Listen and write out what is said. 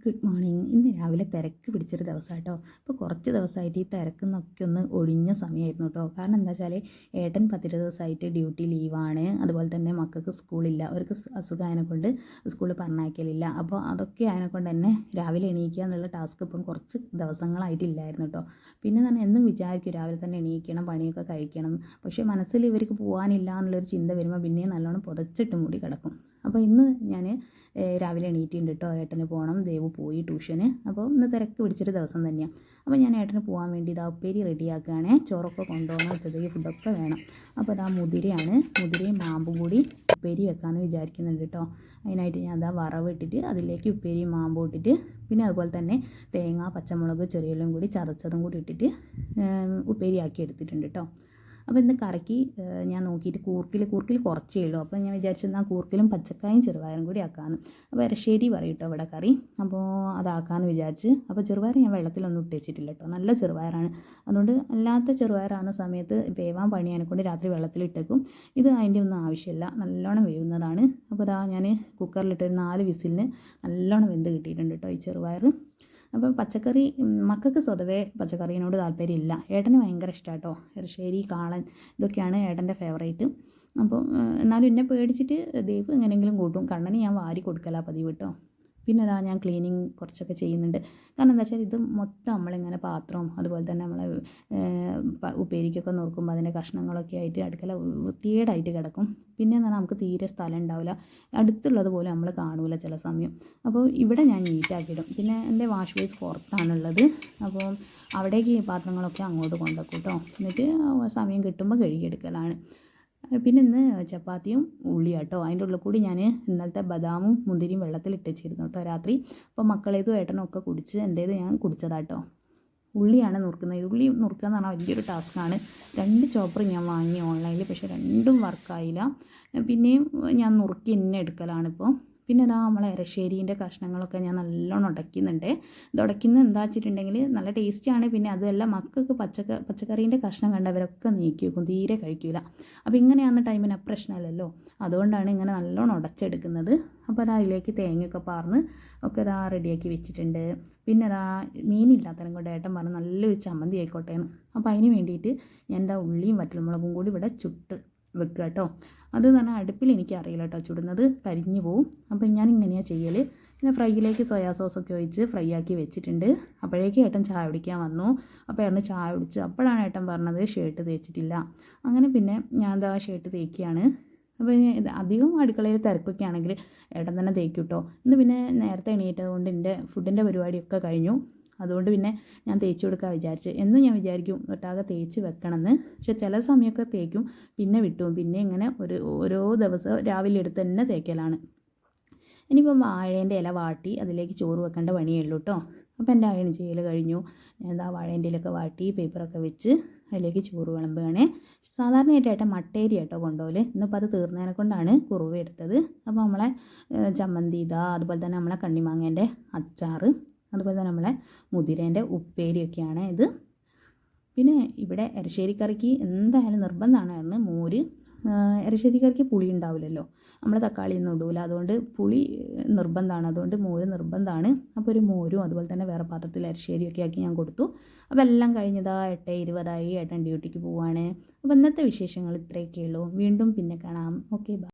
Good morning. ഇന്ന് രാവിലെ തിരക്ക് പിടിച്ചൊരു ദിവസമാണ് കേട്ടോ. അപ്പോൾ കുറച്ച് ദിവസമായിട്ട് ഈ തിരക്കെന്നൊക്കെ ഒന്ന് ഒഴിഞ്ഞ സമയമായിരുന്നു കേട്ടോ. കാരണം എന്താ വെച്ചാൽ ഏട്ടൻ 10 ദിവസമായിട്ട് ഡ്യൂട്ടി ലീവാണ്. അതുപോലെ തന്നെ മക്കൾക്ക് സ്കൂളില്ല, അവർക്ക് അസുഖമായതിനെ കൊണ്ട് സ്കൂളിൽ പറഞ്ഞയക്കലില്ല. അപ്പോൾ അതൊക്കെ അതിനെക്കൊണ്ട് തന്നെ രാവിലെ എണീക്കുക എന്നുള്ള ടാസ്ക് ഇപ്പം കുറച്ച് ദിവസങ്ങളായിട്ടില്ലായിരുന്നു കേട്ടോ. പിന്നെ തന്നെ എന്നും വിചാരിക്കും രാവിലെ തന്നെ എണീക്കണം, പണിയൊക്കെ കഴിക്കണം. പക്ഷേ മനസ്സിൽ ഇവർക്ക് പോകാനില്ല എന്നുള്ളൊരു ചിന്ത വരുമ്പോൾ പിന്നെയും നല്ലോണം പുതച്ചിട്ട് മൂടി കിടക്കും. അപ്പോൾ ഇന്ന് ഞാൻ രാവിലെ എണീറ്റിട്ടുണ്ട് കേട്ടോ. ഏട്ടന് പോകണം, ദേവു പോയി ട്യൂഷന്. അപ്പോൾ ഇന്ന് തിരക്ക് പിടിച്ചൊരു ദിവസം തന്നെയാണ്. അപ്പോൾ ഞാൻ ഏട്ടന് പോകാൻ വേണ്ടി ഇതാ ഉപ്പേരി റെഡിയാക്കുകയാണ്. ചോറൊക്കെ കൊണ്ടുപോകണം, ഉച്ചത്തേക്ക് ഫുഡൊക്കെ വേണം. അപ്പോൾ ഇതാ മുതിരയും മാമ്പും കൂടി ഉപ്പേരി വെക്കാമെന്ന് വിചാരിക്കുന്നുണ്ട് കേട്ടോ. അതിനായിട്ട് ഞാൻ അതാ വറവ് ഇട്ടിട്ട് അതിലേക്ക് ഉപ്പേരിയും മാമ്പും ഇട്ടിട്ട് പിന്നെ അതുപോലെ തന്നെ തേങ്ങ, പച്ചമുളക്, ചെറിയുള്ളിയും കൂടി ചതച്ചതും കൂടി ഇട്ടിട്ട് ഉപ്പേരിയാക്കി എടുത്തിട്ടുണ്ട് കേട്ടോ. അപ്പോൾ ഇന്ന് കറിക്ക് ഞാൻ നോക്കിയിട്ട് കൂർക്കിൽ കുറച്ചേ ഉള്ളൂ. അപ്പോൾ ഞാൻ വിചാരിച്ചെന്നാൽ കൂർക്കിലും പച്ചക്കായും ചെറുപയറും കൂടി ആക്കാമെന്ന്. അപ്പോൾ ഇരശ്ശേരി പറയും കേട്ടോ ഇവിടെ കറി. അപ്പോൾ അതാക്കാമെന്ന് വിചാരിച്ച്. അപ്പോൾ ചെറുപയർ ഞാൻ വെള്ളത്തിലൊന്നും ഇട്ട് വെച്ചിട്ടില്ല കേട്ടോ. നല്ല ചെറുപയറാണ്. അതുകൊണ്ട് അല്ലാത്ത ചെറുപയറാകുന്ന സമയത്ത് വേവാൻ പണിയാനെക്കൊണ്ട് രാത്രി വെള്ളത്തിലിട്ടേക്കും. ഇത് അതിൻ്റെ ഒന്നും ആവശ്യമില്ല, നല്ലോണം വേവുന്നതാണ്. അപ്പോൾ ഇതാ ഞാൻ കുക്കറിലിട്ട് 4 വിസിലിന് നല്ലോണം വെന്ത് കിട്ടിയിട്ടുണ്ട് കേട്ടോ ഈ ചെറുപയർ. അപ്പോൾ പച്ചക്കറി മക്കൾക്ക് സ്വതവേ പച്ചക്കറീനോട് താല്പര്യമില്ല. ഏട്ടന് ഭയങ്കര ഇഷ്ടമാണ് കേട്ടോ. ഇറശ്ശേരി, കാളൻ ഇതൊക്കെയാണ് ഏട്ടൻ്റെ ഫേവറേറ്റ്. അപ്പോൾ എന്നാലും എന്നെ പേടിച്ചിട്ട് ദേവ് എങ്ങനെയെങ്കിലും കൂട്ടും. കണ്ണന് ഞാൻ വാരി കൊടുക്കലാണ് പതിവ് കേട്ടോ. പിന്നെ അതാ ഞാൻ ക്ലീനിങ് കുറച്ചൊക്കെ ചെയ്യുന്നുണ്ട്. കാരണം എന്താ വെച്ചാൽ ഇത് മൊത്തം നമ്മളിങ്ങനെ പാത്രവും അതുപോലെ തന്നെ നമ്മളെ ഉപ്പേരിക്കൊക്കെ നോക്കുമ്പോൾ അതിൻ്റെ കഷ്ണങ്ങളൊക്കെ ആയിട്ട് അടുക്കള വൃത്തികേടായിട്ട് കിടക്കും. പിന്നെ എന്നാൽ നമുക്ക് തീരെ സ്ഥലം ഉണ്ടാവില്ല, അടുത്തുള്ളത് പോലെ നമ്മൾ കാണൂല ചില സമയം. അപ്പോൾ ഇവിടെ ഞാൻ നീറ്റാക്കിയിടും. പിന്നെ എൻ്റെ വാഷ് ബേസ് പുറത്താണുള്ളത്. അപ്പോൾ അവിടേക്ക് ഈ പാത്രങ്ങളൊക്കെ അങ്ങോട്ട് കൊണ്ടുവെക്കും കേട്ടോ. എന്നിട്ട് സമയം കിട്ടുമ്പോൾ കഴുകിയെടുക്കലാണ്. പിന്നെ ഇന്ന് ചപ്പാത്തിയും ഉള്ളിയാട്ടോ. അതിൻ്റെ ഉള്ളിൽ കൂടി ഞാൻ ഇന്നലത്തെ ബദാമും മുന്തിരിയും വെള്ളത്തിലിട്ട് വെച്ചിരുന്നു കേട്ടോ രാത്രി. അപ്പോൾ മക്കളേതും ഏട്ടനും ഒക്കെ കുടിച്ച് എൻ്റേത് ഞാൻ കുടിച്ചതാട്ടോ. ഉള്ളിയാണ് നുറുക്കുന്നത്. ഉള്ളി നുറുക്കുക എന്ന് പറഞ്ഞാൽ വലിയൊരു ടാസ്ക്കാണ്. 2 ചോപ്പർ ഞാൻ വാങ്ങി ഓൺലൈനിൽ, പക്ഷേ രണ്ടും വർക്കായില്ല. പിന്നെയും ഞാൻ നുറുക്കി തന്നെ എടുക്കലാണിപ്പോൾ. പിന്നെ അതാ നമ്മളെ ഇരശ്ശേരീൻ്റെ കഷ്ണങ്ങളൊക്കെ ഞാൻ നല്ലോണം ഉടയ്ക്കുന്നുണ്ട്. ഇത് ഉടയ്ക്കുന്നത് എന്താ വെച്ചിട്ടുണ്ടെങ്കിൽ നല്ല ടേസ്റ്റിയാണ്. പിന്നെ അതല്ല, മക്കൾക്ക് പച്ചക്കറീൻ്റെ കഷ്ണം കണ്ടവരൊക്കെ നീക്കി വെക്കും, തീരെ കഴിക്കില്ല. അപ്പോൾ ഇങ്ങനെയാകുന്ന ടൈമിന് പ്രശ്നമല്ലല്ലോ, അതുകൊണ്ടാണ് ഇങ്ങനെ നല്ലോണം ഉടച്ചെടുക്കുന്നത്. അപ്പോൾ അതാ അതിലേക്ക് തേങ്ങയൊക്കെ പാർന്ന് ഒക്കെ ഇതാ റെഡിയാക്കി വെച്ചിട്ടുണ്ട്. പിന്നെ അതാ മീനില്ലാത്തതിനും കൊണ്ട് ഏട്ടൻ പറഞ്ഞ് നല്ലൊരു ചമ്മന്തി ആയിക്കോട്ടെ എന്ന്. അപ്പോൾ അതിന് വേണ്ടിയിട്ട് ഞാൻ എന്താ ഉള്ളിയും വറ്റൽമുളകും കൂടി ഇവിടെ ചുട്ട് വെക്കുക കേട്ടോ. അത് പറഞ്ഞാൽ അടുപ്പിൽ എനിക്കറിയില്ല കേട്ടോ, ചുടുന്നത് കരിഞ്ഞു പോവും. അപ്പോൾ ഞാൻ ഇങ്ങനെയാണ് ചെയ്യൽ. പിന്നെ ഫ്രൈയിലേക്ക് സോയാ സോസൊക്കെ ഒഴിച്ച് ഫ്രൈ ആക്കി വെച്ചിട്ടുണ്ട്. അപ്പോഴേക്ക് ഏട്ടൻ ചായ കുടിക്കാൻ വന്നു. അപ്പോൾ ഏട്ടൻ ചായ കുടിച്ച് അപ്പോഴാണ് ഏട്ടൻ പറഞ്ഞത് ഷർട്ട് തേച്ചിട്ടില്ല. അങ്ങനെ പിന്നെ ഞാൻ എന്താ ഷർട്ട് തേക്കുകയാണ്. അപ്പോൾ അധികം അടുക്കളയിൽ തിരക്കൊക്കെ ആണെങ്കിൽ ഏട്ടൻ തന്നെ തേക്കും കേട്ടോ. ഇന്ന് പിന്നെ നേരത്തെ എണീറ്റത് കൊണ്ട് എൻ്റെ ഫുഡിൻ്റെ പരിപാടിയൊക്കെ കഴിഞ്ഞു. അതുകൊണ്ട് പിന്നെ ഞാൻ തേച്ച് കൊടുക്കാൻ വിചാരിച്ച്. എന്നും ഞാൻ വിചാരിക്കും ഒട്ടാകെ തേച്ച് വെക്കണമെന്ന്. പക്ഷേ ചില സമയമൊക്കെ തേക്കും, പിന്നെ വിട്ടും. പിന്നെ ഇങ്ങനെ ഓരോ ദിവസം രാവിലെ എടുത്ത് തന്നെ തേക്കലാണ്. ഇനിയിപ്പം വാഴേൻ്റെ ഇല വാട്ടി അതിലേക്ക് ചോറ് വെക്കേണ്ട പണിയേ ഉള്ളൂ കേട്ടോ. അപ്പോൾ എൻ്റെ അയൺ ചെയ്യൽ കഴിഞ്ഞു. ഞാൻ എന്താ വാഴേൻ്റെ ഇലയൊക്കെ വാട്ടി പേപ്പറൊക്കെ വെച്ച് അതിലേക്ക് ചോറ് വിളമ്പുകയാണേ. സാധാരണയായിട്ട് ഏട്ടൻ മട്ടേരി കേട്ടോ കൊണ്ടുപോകല്. ഇന്നിപ്പോൾ അത് തീർന്നതിനെ കൊണ്ടാണ് കുറുവ എടുത്തത്. അപ്പോൾ നമ്മളെ ചമ്മന്തി ഇതാ, അതുപോലെ തന്നെ നമ്മളെ കണ്ണിമാങ്ങേൻ്റെ അച്ചാറ്, അതുപോലെ തന്നെ നമ്മളെ മുതിരേൻ്റെ ഉപ്പേരിയൊക്കെയാണ് ഇത്. പിന്നെ ഇവിടെ ഇരശ്ശേരിക്കറിക്ക് എന്തായാലും നിർബന്ധമാണ് മോര്. ഇരശ്ശേരിക്കറിക്ക് പുളി ഉണ്ടാവില്ലല്ലോ, നമ്മൾ തക്കാളിയൊന്നും ഇടൂല. അതുകൊണ്ട് പുളി നിർബന്ധമാണ്, അതുകൊണ്ട് മോര് നിർബന്ധമാണ്. അപ്പോൾ ഒരു മോരും അതുപോലെ തന്നെ വേറെ പാത്രത്തിൽ ഇരശ്ശേരിയൊക്കെ ആക്കി ഞാൻ കൊടുത്തു. അപ്പോൾ എല്ലാം കഴിഞ്ഞതാ 8:20 ഏട്ടൻ ഡ്യൂട്ടിക്ക് പോവുകയാണ്. അപ്പോൾ ഇന്നത്തെ വിശേഷങ്ങൾ ഇത്രയൊക്കെയുള്ളൂ. വീണ്ടും പിന്നെ കാണാം. Okay, by.